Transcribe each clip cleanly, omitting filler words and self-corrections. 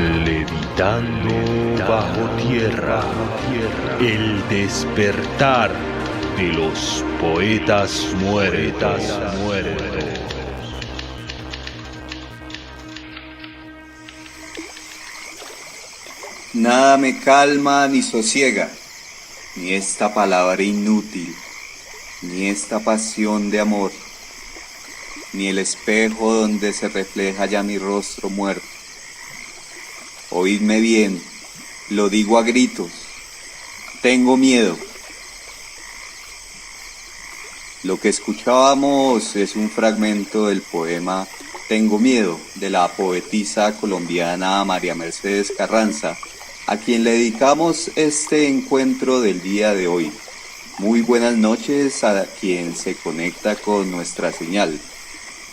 Levitando bajo tierra, el despertar de los poetas muertos. Nada me calma ni sosiega, ni esta palabra inútil, ni esta pasión de amor, ni el espejo donde se refleja ya mi rostro muerto. Oídme bien, lo digo a gritos, tengo miedo. Lo que escuchábamos es un fragmento del poema Tengo miedo, de la poetisa colombiana María Mercedes Carranza, a quien le dedicamos este encuentro del día de hoy. Muy buenas noches a quien se conecta con nuestra señal.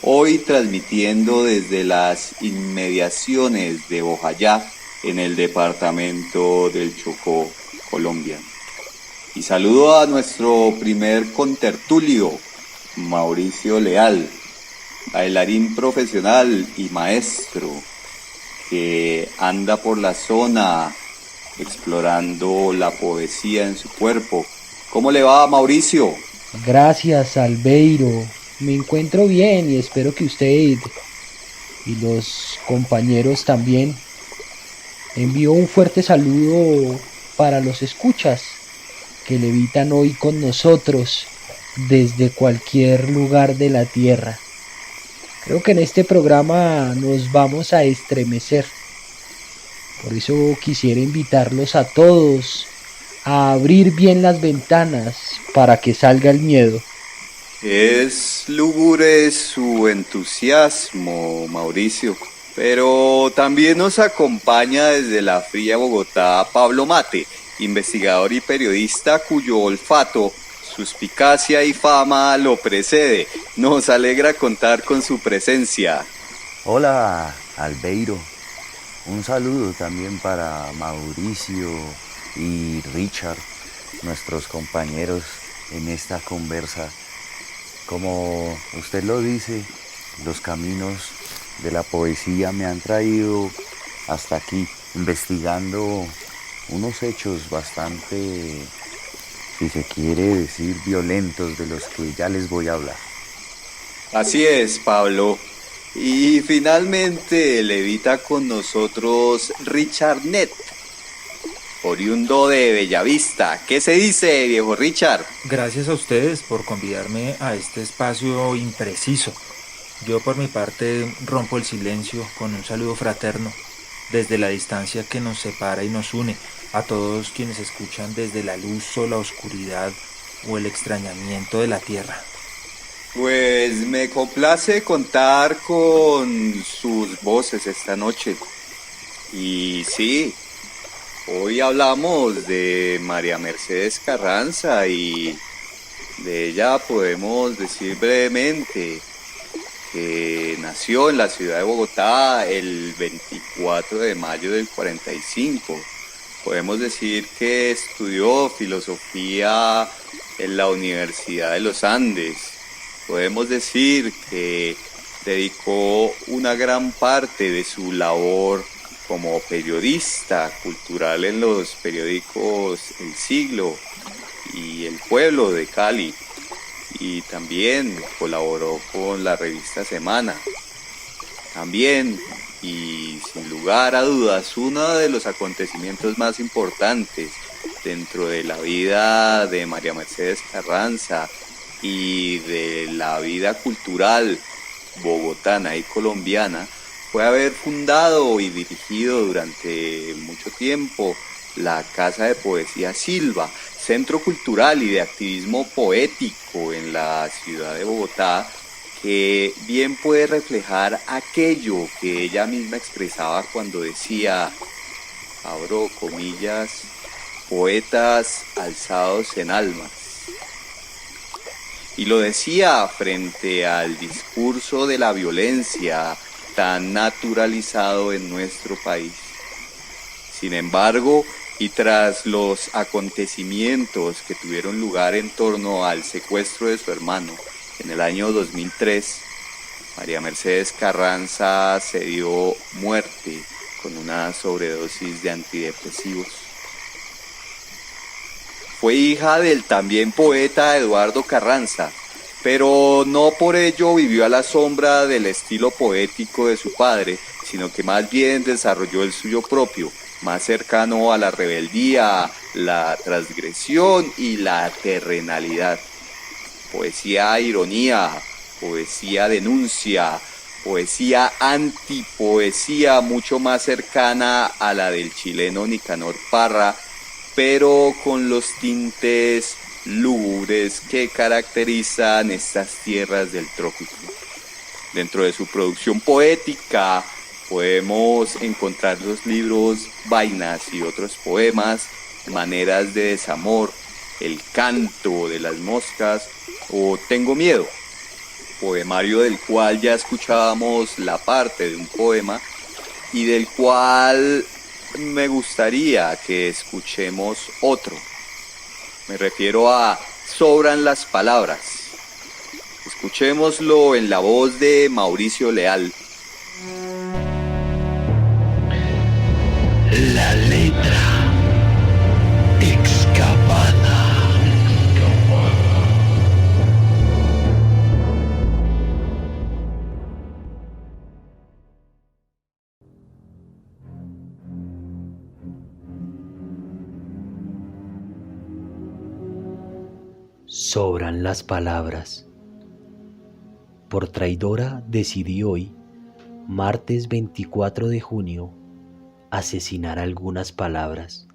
Hoy transmitiendo desde las inmediaciones de Bojayá, en el departamento del Chocó, Colombia. Y saludo a nuestro primer contertulio, Mauricio Leal, bailarín profesional y maestro, que anda por la zona explorando la poesía en su cuerpo. ¿Cómo le va, Mauricio? Gracias, Albeiro. Me encuentro bien y espero que usted y los compañeros también. Envío un fuerte saludo para los escuchas que levitan hoy con nosotros desde cualquier lugar de la tierra. Creo que en este programa nos vamos a estremecer. Por eso quisiera invitarlos a todos a abrir bien las ventanas para que salga el miedo. Es lúgubre su entusiasmo, Mauricio, pero también nos acompaña desde la fría Bogotá Pablo Mate, investigador y periodista cuyo olfato, suspicacia y fama lo precede. Nos alegra contar con su presencia. Hola, Albeiro. Un saludo también para Mauricio y Richard, nuestros compañeros en esta conversa. Como usted lo dice, los caminos de la poesía me han traído hasta aquí, investigando unos hechos bastante, si se quiere decir, violentos, de los que ya les voy a hablar. Así es, Pablo. Y finalmente levita con nosotros Richard Net, oriundo de Bellavista. ¿Qué se dice, viejo Richard? Gracias a ustedes por convidarme a este espacio impreciso. Yo por mi parte rompo el silencio con un saludo fraterno desde la distancia que nos separa y nos une a todos quienes escuchan desde la luz o la oscuridad o el extrañamiento de la tierra. Pues me complace contar con sus voces esta noche. Y sí, hoy hablamos de María Mercedes Carranza y de ella podemos decir brevemente que nació en la ciudad de Bogotá el 24 de mayo del 45. Podemos decir que estudió filosofía en la Universidad de los Andes. Podemos decir que dedicó una gran parte de su labor como periodista cultural en los periódicos El Siglo y El Pueblo de Cali, y también colaboró con la revista Semana. También, y sin lugar a dudas, uno de los acontecimientos más importantes dentro de la vida de María Mercedes Carranza y de la vida cultural bogotana y colombiana fue haber fundado y dirigido durante mucho tiempo la Casa de Poesía Silva, centro cultural y de activismo poético en la ciudad de Bogotá, que bien puede reflejar aquello que ella misma expresaba cuando decía, abro comillas, poetas alzados en almas. Y lo decía frente al discurso de la violencia tan naturalizado en nuestro país. Sin embargo, y tras los acontecimientos que tuvieron lugar en torno al secuestro de su hermano en el año 2003, María Mercedes Carranza se dio muerte con una sobredosis de antidepresivos. Fue hija del también poeta Eduardo Carranza, pero no por ello vivió a la sombra del estilo poético de su padre, sino que más bien desarrolló el suyo propio, más cercano a la rebeldía, la transgresión y la terrenalidad. Poesía ironía, poesía denuncia, poesía antipoesía mucho más cercana a la del chileno Nicanor Parra, pero con los tintes lúgubres que caracterizan estas tierras del trópico. Dentro de su producción poética podemos encontrar los libros Vainas y otros poemas, Maneras de desamor, El canto de las moscas o Tengo miedo, poemario del cual ya escuchábamos la parte de un poema y del cual me gustaría que escuchemos otro. Me refiero a Sobran las palabras. Escuchémoslo en la voz de Mauricio Leal. La letra excavada. Sobran las palabras. Por traidora decidí hoy, martes 24 de junio, asesinar algunas palabras.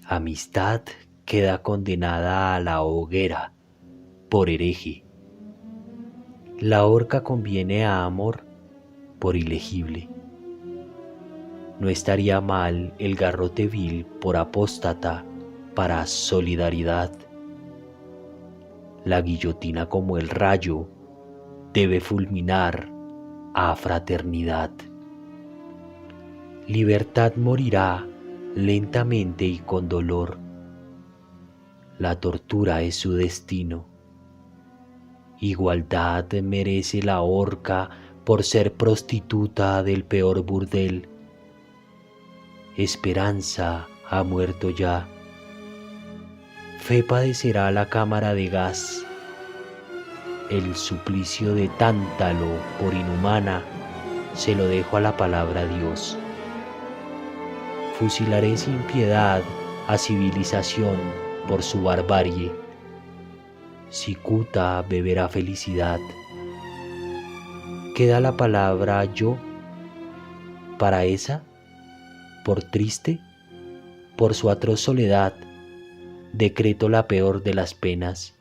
Amistad queda condenada a la hoguera por hereje. La horca conviene a amor por ilegible. No estaría mal el garrote vil por apóstata para solidaridad. La guillotina como el rayo debe fulminar a fraternidad. Libertad morirá lentamente y con dolor. La tortura es su destino. Igualdad merece la horca por ser prostituta del peor burdel. Esperanza ha muerto ya. Fe padecerá la cámara de gas. El suplicio de Tántalo por inhumana se lo dejo a la palabra Dios. Fusilaré sin piedad a civilización por su barbarie. Cicuta beberá felicidad. Queda la palabra yo para esa, por triste, por su atroz soledad, decreto la peor de las penas,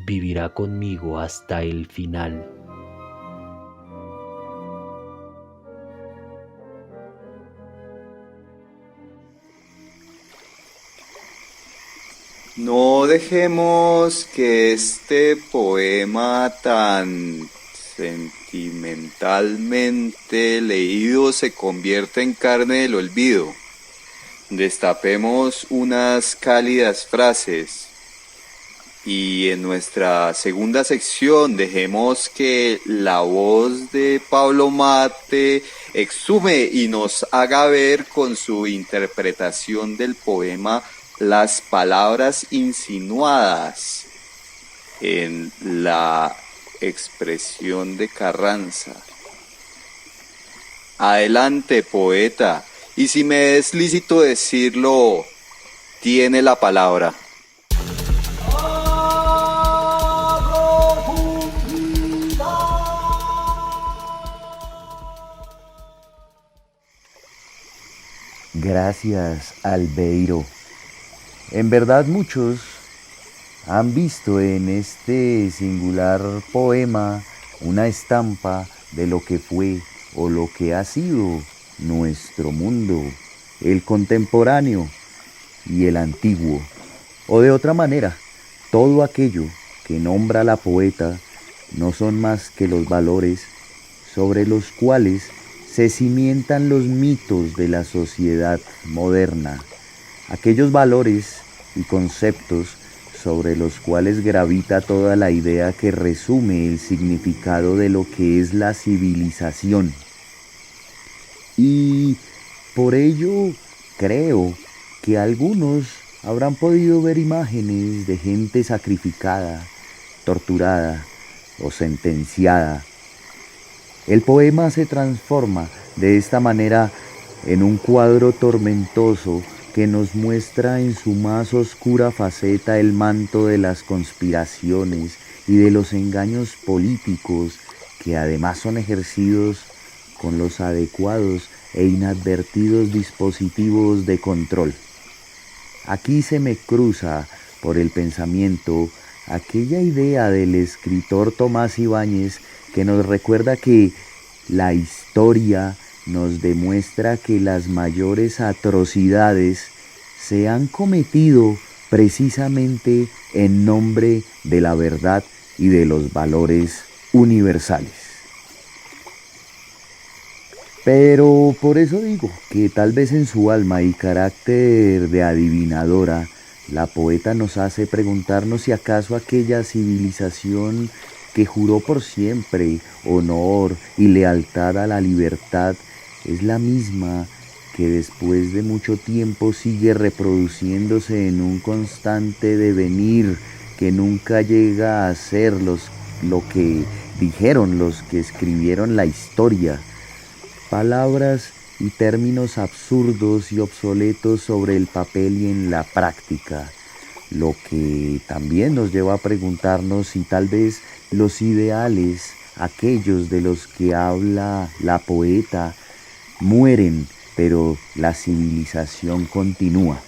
vivirá conmigo hasta el final. No dejemos que este poema tan sentimentalmente leído se convierta en carne del olvido. Destapemos unas cálidas frases y en nuestra segunda sección dejemos que la voz de Pablo Mate exhume y nos haga ver con su interpretación del poema las palabras insinuadas en la expresión de Carranza. Adelante, poeta, y si me es lícito decirlo, tiene la palabra. Gracias, Albeiro. En verdad muchos han visto en este singular poema una estampa de lo que fue o lo que ha sido nuestro mundo, el contemporáneo y el antiguo. O de otra manera, todo aquello que nombra la poeta no son más que los valores sobre los cuales se cimientan los mitos de la sociedad moderna, aquellos valores y conceptos sobre los cuales gravita toda la idea que resume el significado de lo que es la civilización. Y Por ello, creo que algunos habrán podido ver imágenes de gente sacrificada, torturada o sentenciada. El poema se transforma de esta manera en un cuadro tormentoso que nos muestra en su más oscura faceta el manto de las conspiraciones y de los engaños políticos que además son ejercidos con los adecuados e inadvertidos dispositivos de control. Aquí se me cruza por el pensamiento aquella idea del escritor Tomás Ibáñez que nos recuerda que la historia nos demuestra que las mayores atrocidades se han cometido precisamente en nombre de la verdad y de los valores universales. Pero por eso digo que tal vez en su alma y carácter de adivinadora, la poeta nos hace preguntarnos si acaso aquella civilización que juró por siempre honor y lealtad a la libertad es la misma que después de mucho tiempo sigue reproduciéndose en un constante devenir que nunca llega a ser lo que dijeron los que escribieron la historia. Palabras y términos absurdos y obsoletos sobre el papel y en la práctica, lo que también nos lleva a preguntarnos si tal vez los ideales, aquellos de los que habla la poeta, mueren, pero la civilización continúa.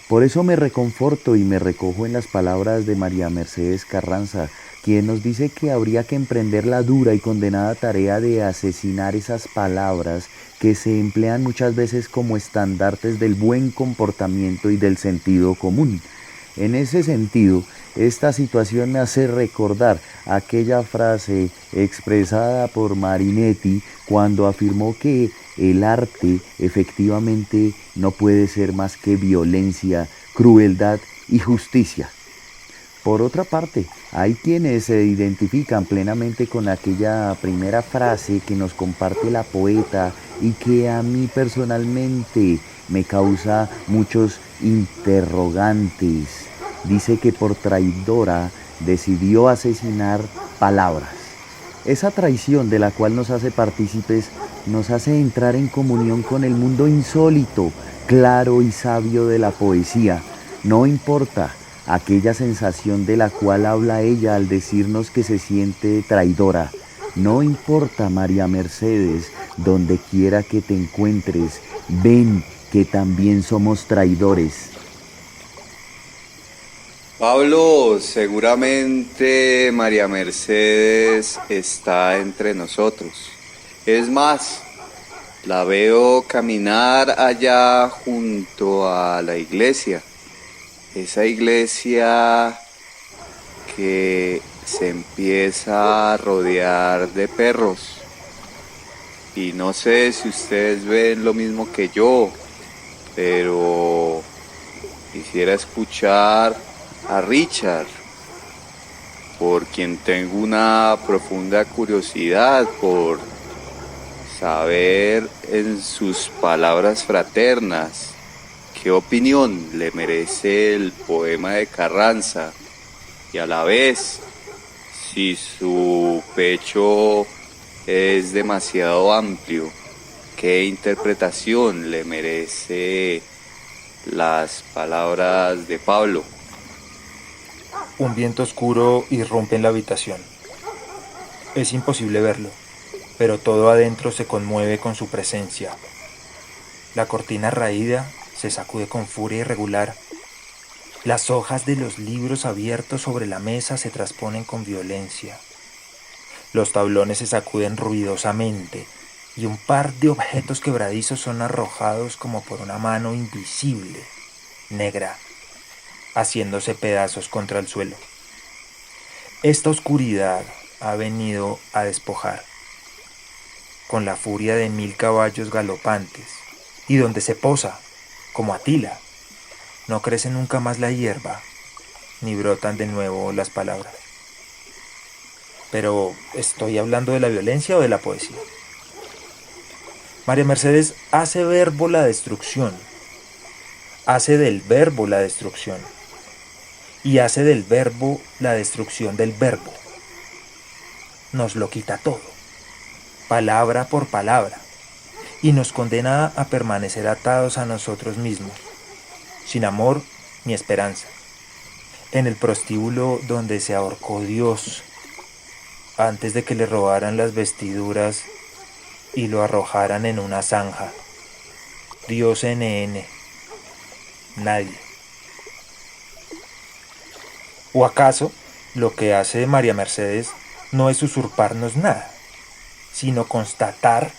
Por eso me reconforto y me recojo en las palabras de María Mercedes Carranza, quien nos dice que habría que emprender la dura y condenada tarea de asesinar esas palabras que se emplean muchas veces como estandartes del buen comportamiento y del sentido común. En ese sentido, esta situación me hace recordar aquella frase expresada por Marinetti cuando afirmó que el arte efectivamente no puede ser más que violencia, crueldad y justicia. Por otra parte, hay quienes se identifican plenamente con aquella primera frase que nos comparte la poeta y que a mí personalmente me causa muchos interrogantes. Dice que por traidora decidió asesinar palabras. Esa traición de la cual nos hace partícipes nos hace entrar en comunión con el mundo insólito, claro y sabio de la poesía. No importa aquella sensación de la cual habla ella al decirnos que se siente traidora. No importa, María Mercedes, donde quiera que te encuentres, ven que también somos traidores. Pablo, seguramente María Mercedes está entre nosotros. Es más, la veo caminar allá junto a la iglesia. Esa iglesia que se empieza a rodear de perros. Y no sé si ustedes ven lo mismo que yo, pero quisiera escuchar a Richard, por quien tengo una profunda curiosidad por saber en sus palabras fraternas qué opinión le merece el poema de Carranza y a la vez si su pecho es demasiado amplio, qué interpretación le merece las palabras de Pablo. Un viento oscuro irrumpe en la habitación. Es imposible verlo, pero todo adentro se conmueve con su presencia. La cortina raída se sacude con furia irregular. Las hojas de los libros abiertos sobre la mesa se trasponen con violencia. Los tablones se sacuden ruidosamente y un par de objetos quebradizos son arrojados como por una mano invisible, negra, haciéndose pedazos contra el suelo. Esta oscuridad ha venido a despojar, con la furia de 1000 caballos galopantes, y donde se posa, como Atila, no crece nunca más la hierba, ni brotan de nuevo las palabras. Pero, ¿estoy hablando de la violencia o de la poesía? María Mercedes hace verbo la destrucción, hace del verbo la destrucción y hace del verbo la destrucción del verbo. Nos lo quita todo, palabra por palabra, y nos condena a permanecer atados a nosotros mismos, sin amor ni esperanza, en el prostíbulo donde se ahorcó Dios antes de que le robaran las vestiduras y lo arrojaran en una zanja. Dios NN, nadie. ¿O acaso lo que hace María Mercedes no es usurparnos nada, sino constatar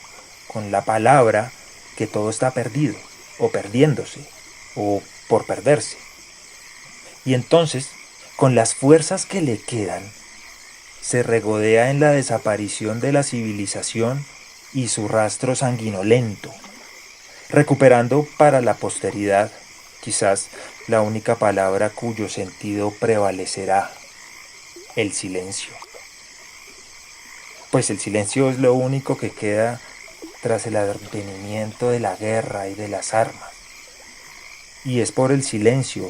con la palabra que todo está perdido, o perdiéndose, o por perderse? Y entonces, con las fuerzas que le quedan, se regodea en la desaparición de la civilización y su rastro sanguinolento, recuperando para la posteridad quizás la única palabra cuyo sentido prevalecerá: el silencio. Pues el silencio es lo único que queda tras el advenimiento de la guerra y de las armas. Y es por el silencio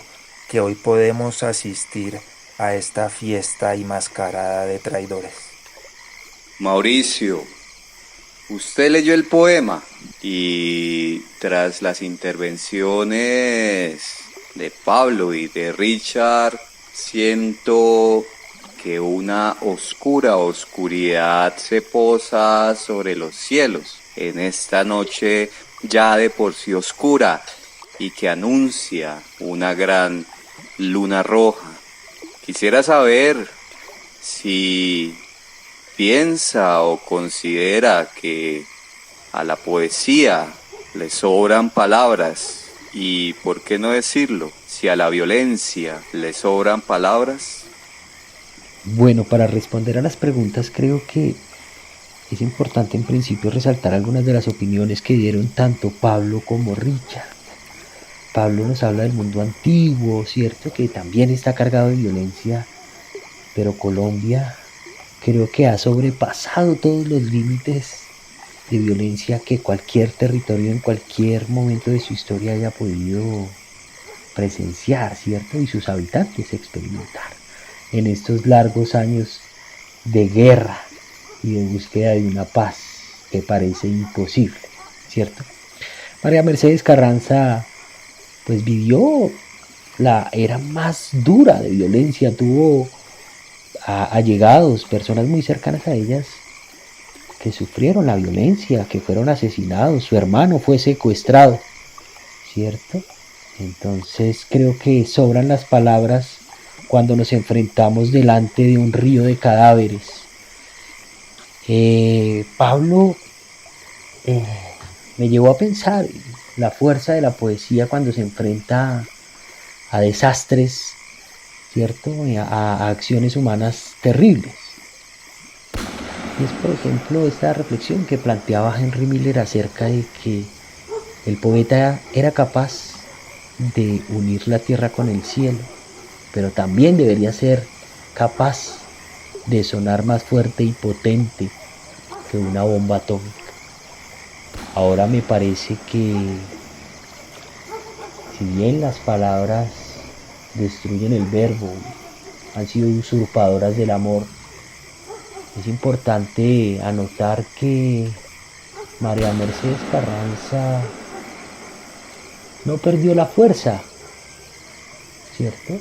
que hoy podemos asistir a esta fiesta y mascarada de traidores. Mauricio, usted leyó el poema y tras las intervenciones de Pablo y de Richard, siento que una oscura oscuridad se posa sobre los cielos en esta noche ya de por sí oscura y que anuncia una gran luna roja. Quisiera saber si piensa o considera que a la poesía le sobran palabras, y por qué no decirlo, si a la violencia le sobran palabras. Bueno, para responder a las preguntas creo que es importante en principio resaltar algunas de las opiniones que dieron tanto Pablo como Richard. Pablo nos habla del mundo antiguo, ¿cierto? Que también está cargado de violencia, pero Colombia creo que ha sobrepasado todos los límites de violencia que cualquier territorio en cualquier momento de su historia haya podido presenciar, ¿cierto? Y sus habitantes experimentar en estos largos años de guerra y de búsqueda de una paz que parece imposible, ¿cierto? María Mercedes Carranza pues vivió la era más dura de violencia, tuvo allegados, personas muy cercanas a ellas que sufrieron la violencia, que fueron asesinados, su hermano fue secuestrado, ¿cierto? Entonces creo que sobran las palabras cuando nos enfrentamos delante de un río de cadáveres. Pablo me llevó a pensar la fuerza de la poesía cuando se enfrenta a desastres, ¿cierto? A acciones humanas terribles. Y es, por ejemplo, esta reflexión que planteaba Henry Miller acerca de que el poeta era capaz de unir la tierra con el cielo, pero también debería ser capaz de sonar más fuerte y potente que una bomba atómica. Ahora me parece que si bien las palabras destruyen el verbo, han sido usurpadoras del amor, es importante anotar que María Mercedes Carranza no perdió la fuerza, ¿cierto?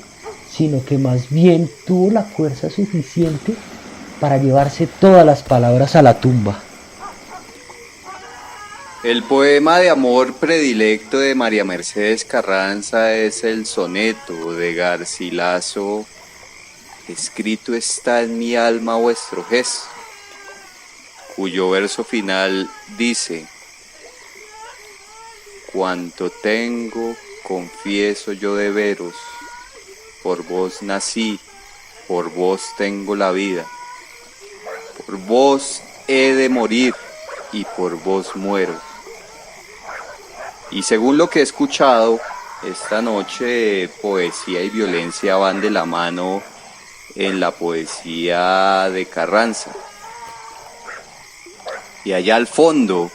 Sino que más bien tuvo la fuerza suficiente para llevarse todas las palabras a la tumba. El poema de amor predilecto de María Mercedes Carranza es el soneto de Garcilaso, escrito está en mi alma vuestro gesto, cuyo verso final dice: cuanto tengo, confieso yo de veros, por vos nací, por vos tengo la vida, por vos he de morir y por vos muero. Y según lo que he escuchado, esta noche poesía y violencia van de la mano en la poesía de Carranza. Y allá al fondo,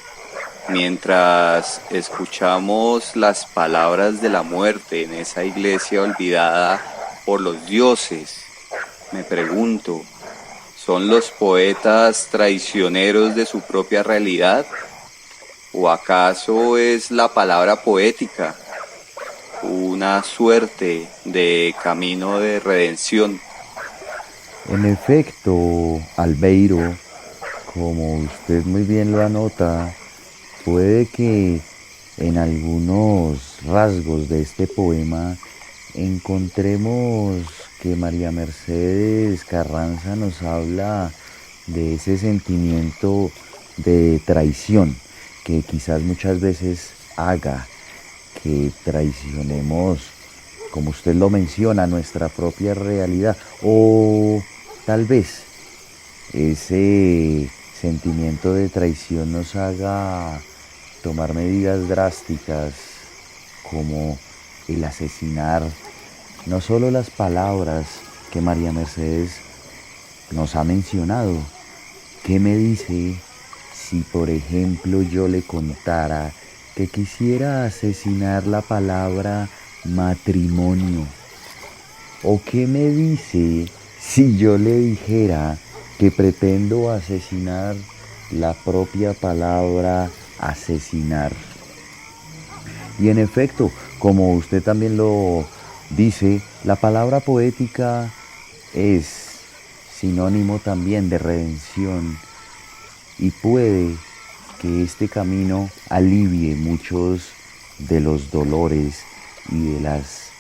mientras escuchamos las palabras de la muerte en esa iglesia olvidada por los dioses, me pregunto, ¿son los poetas traicioneros de su propia realidad? ¿O acaso es la palabra poética una suerte de camino de redención? En efecto, Albeiro, como usted muy bien lo anota, puede que en algunos rasgos de este poema encontremos que María Mercedes Carranza nos habla de ese sentimiento de traición que quizás muchas veces haga que traicionemos, como usted lo menciona, nuestra propia realidad, o tal vez ese sentimiento de traición nos haga tomar medidas drásticas como el asesinar no solo las palabras que María Mercedes nos ha mencionado. ¿Qué me dice si, por ejemplo, yo le contara que quisiera asesinar la palabra matrimonio? ¿O qué me dice si yo le dijera que pretendo asesinar la propia palabra asesinar? Y en efecto, como usted también lo dice, la palabra poética es sinónimo también de redención y puede que este camino alivie muchos de los dolores y de las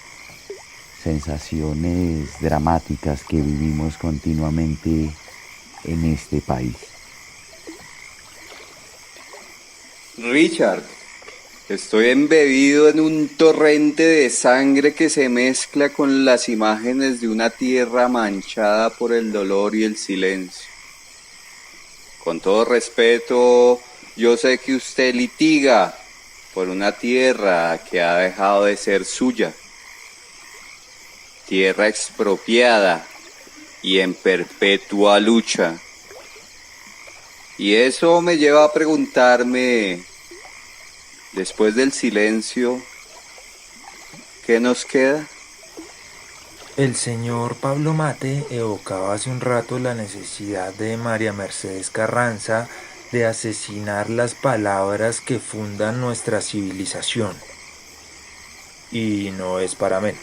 sensaciones dramáticas que vivimos continuamente en este país. Richard, estoy embebido en un torrente de sangre que se mezcla con las imágenes de una tierra manchada por el dolor y el silencio. Con todo respeto, yo sé que usted litiga por una tierra que ha dejado de ser suya, tierra expropiada y en perpetua lucha. Y eso me lleva a preguntarme, después del silencio, ¿qué nos queda? El señor Pablo Mate evocaba hace un rato la necesidad de María Mercedes Carranza de asesinar las palabras que fundan nuestra civilización. Y no es para menos.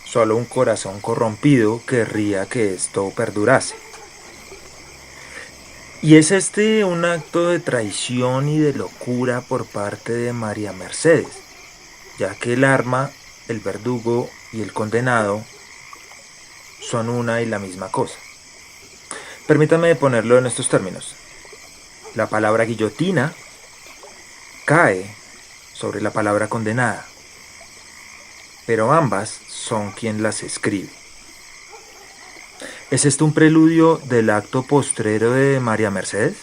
Solo un corazón corrompido querría que esto perdurase. Y es este un acto de traición y de locura por parte de María Mercedes, ya que el arma, el verdugo y el condenado son una y la misma cosa. Permítame ponerlo en estos términos. La palabra guillotina cae sobre la palabra condenada, pero ambas son quien las escribe. ¿Es esto un preludio del acto postrero de María Mercedes?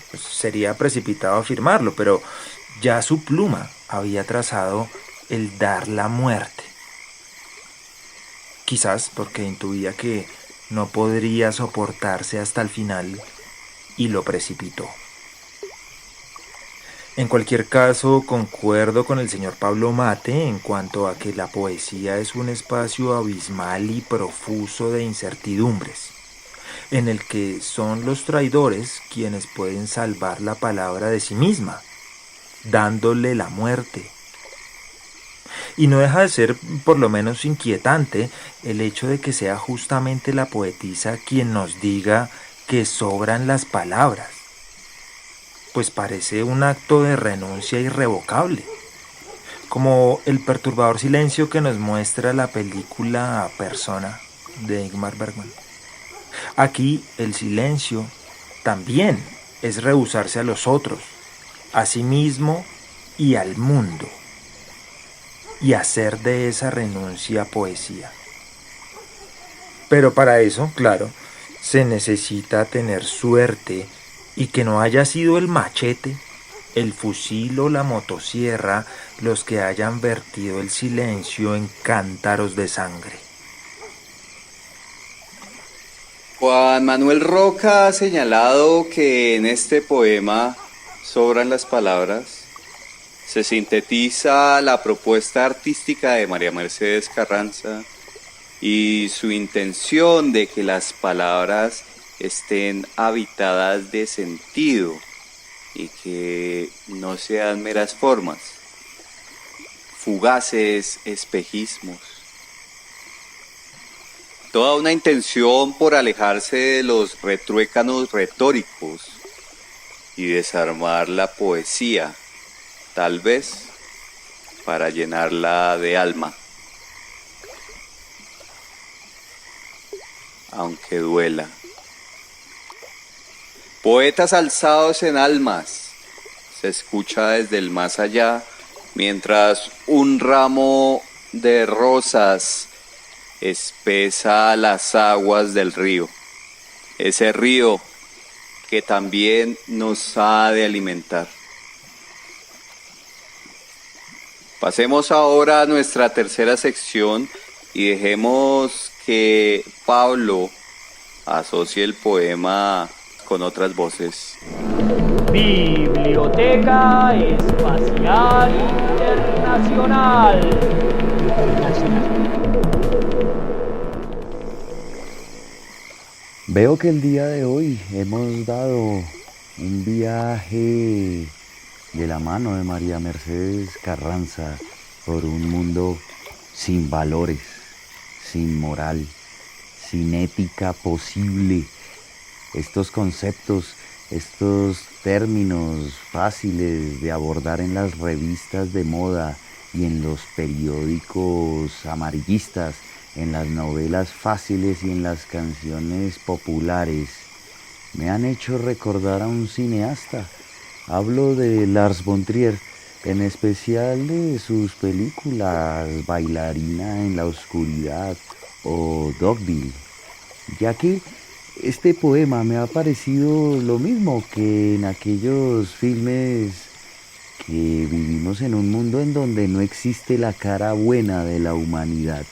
Pues sería precipitado afirmarlo, pero ya su pluma había trazado el dar la muerte. Quizás porque intuía que no podría soportarse hasta el final y lo precipitó. En cualquier caso, concuerdo con el señor Pablo Mate en cuanto a que la poesía es un espacio abismal y profuso de incertidumbres, en el que son los traidores quienes pueden salvar la palabra de sí misma, dándole la muerte. Y no deja de ser por lo menos inquietante el hecho de que sea justamente la poetisa quien nos diga que sobran las palabras, pues parece un acto de renuncia irrevocable, como el perturbador silencio que nos muestra la película Persona de Ingmar Bergman. Aquí el silencio también es rehusarse a los otros, a sí mismo y al mundo, y hacer de esa renuncia poesía. Pero para eso, claro, se necesita tener suerte y que no haya sido el machete, el fusil o la motosierra los que hayan vertido el silencio en cántaros de sangre. Juan Manuel Roca ha señalado que en este poema sobran las palabras, se sintetiza la propuesta artística de María Mercedes Carranza y su intención de que las palabras estén habitadas de sentido y que no sean meras formas, fugaces espejismos. Toda una intención por alejarse de los retruécanos retóricos y desarmar la poesía, tal vez para llenarla de alma, aunque duela. Poetas alzados en almas, se escucha desde el más allá, mientras un ramo de rosas espesa las aguas del río. Ese río que también nos ha de alimentar. Pasemos ahora a nuestra tercera sección y dejemos que Pablo asocie el poema con otras voces. Biblioteca Espacial Internacional. Veo que el día de hoy hemos dado un viaje de la mano de María Mercedes Carranza por un mundo sin valores, sin moral, sin ética posible. Estos conceptos, estos términos fáciles de abordar en las revistas de moda y en los periódicos amarillistas, en las novelas fáciles y en las canciones populares, me han hecho recordar a un cineasta. Hablo de Lars von Trier, en especial de sus películas Bailarina en la oscuridad o Dogville, ya que este poema me ha parecido lo mismo que en aquellos filmes que vivimos en un mundo en donde no existe la cara buena de la humanidad.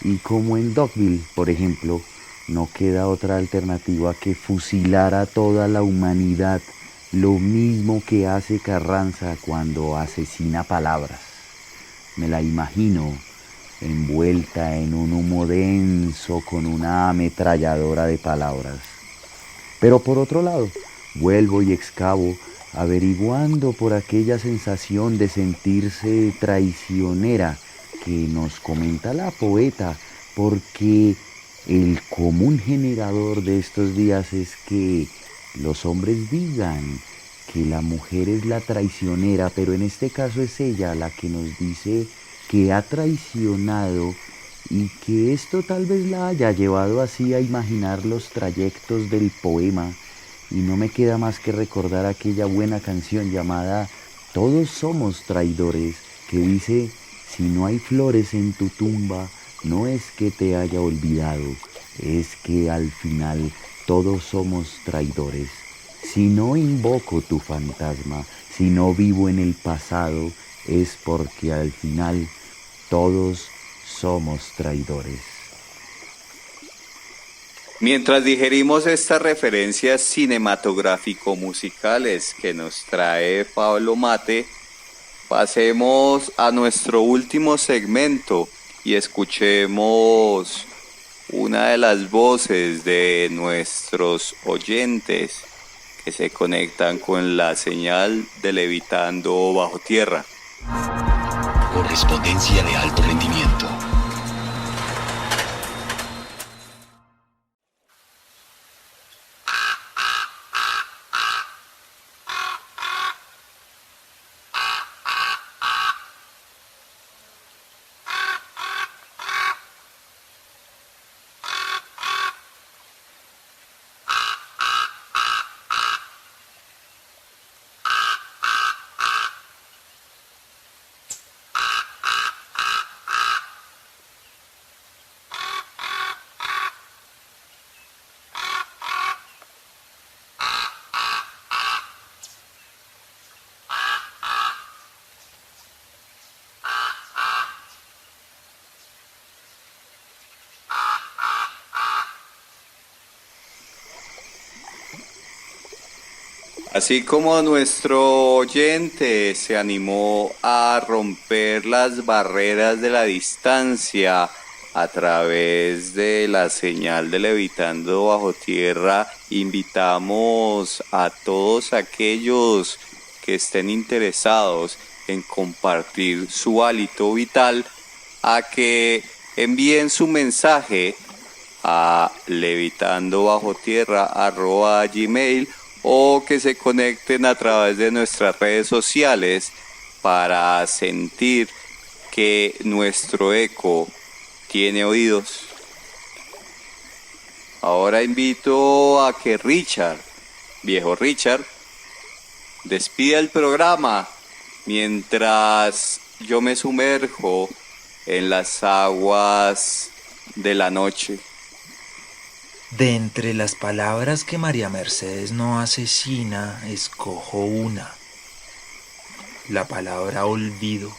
Y como en Dogville, por ejemplo, no queda otra alternativa que fusilar a toda la humanidad, lo mismo que hace Carranza cuando asesina palabras. Me la imagino envuelta en un humo denso con una ametralladora de palabras. Pero por otro lado, vuelvo y excavo, averiguando por aquella sensación de sentirse traicionera que nos comenta la poeta, porque el común generador de estos días es que los hombres digan que la mujer es la traicionera, pero en este caso es ella la que nos dice que ha traicionado y que esto tal vez la haya llevado así a imaginar los trayectos del poema. Y no me queda más que recordar aquella buena canción llamada Todos somos traidores, que dice: si no hay flores en tu tumba, no es que te haya olvidado, es que al final todos somos traidores. Si no invoco tu fantasma, si no vivo en el pasado, es porque al final todos somos traidores. Mientras digerimos estas referencias cinematográfico-musicales que nos trae Pablo Mate, pasemos a nuestro último segmento y escuchemos una de las voces de nuestros oyentes que se conectan con la señal de Levitando Bajo Tierra. Correspondencia de alto rendimiento. Así como nuestro oyente se animó a romper las barreras de la distancia a través de la señal de Levitando Bajo Tierra, invitamos a todos aquellos que estén interesados en compartir su hálito vital a que envíen su mensaje a levitandobajotierra@gmail o que se conecten a través de nuestras redes sociales para sentir que nuestro eco tiene oídos. Ahora invito a que Richard, viejo Richard, despida el programa mientras yo me sumerjo en las aguas de la noche. De entre las palabras que María Mercedes no asesina, escojo una. La palabra olvido,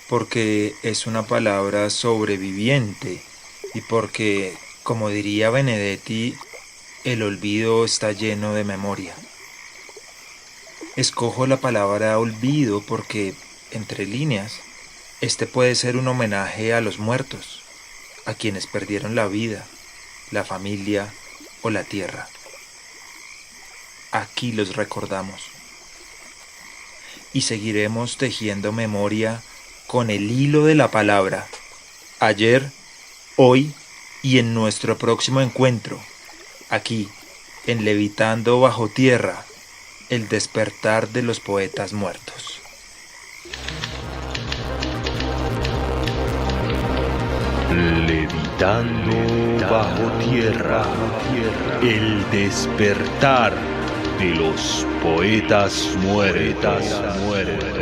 porque es una palabra sobreviviente y porque, como diría Benedetti, el olvido está lleno de memoria. Escojo la palabra olvido porque, entre líneas, este puede ser un homenaje a los muertos, a quienes perdieron la vida, la familia o la tierra. Aquí los recordamos. Y seguiremos tejiendo memoria con el hilo de la palabra, ayer, hoy y en nuestro próximo encuentro, aquí, en Levitando Bajo Tierra, el despertar de los poetas muertos. Levitando bajo tierra, el despertar de los poetas muertos.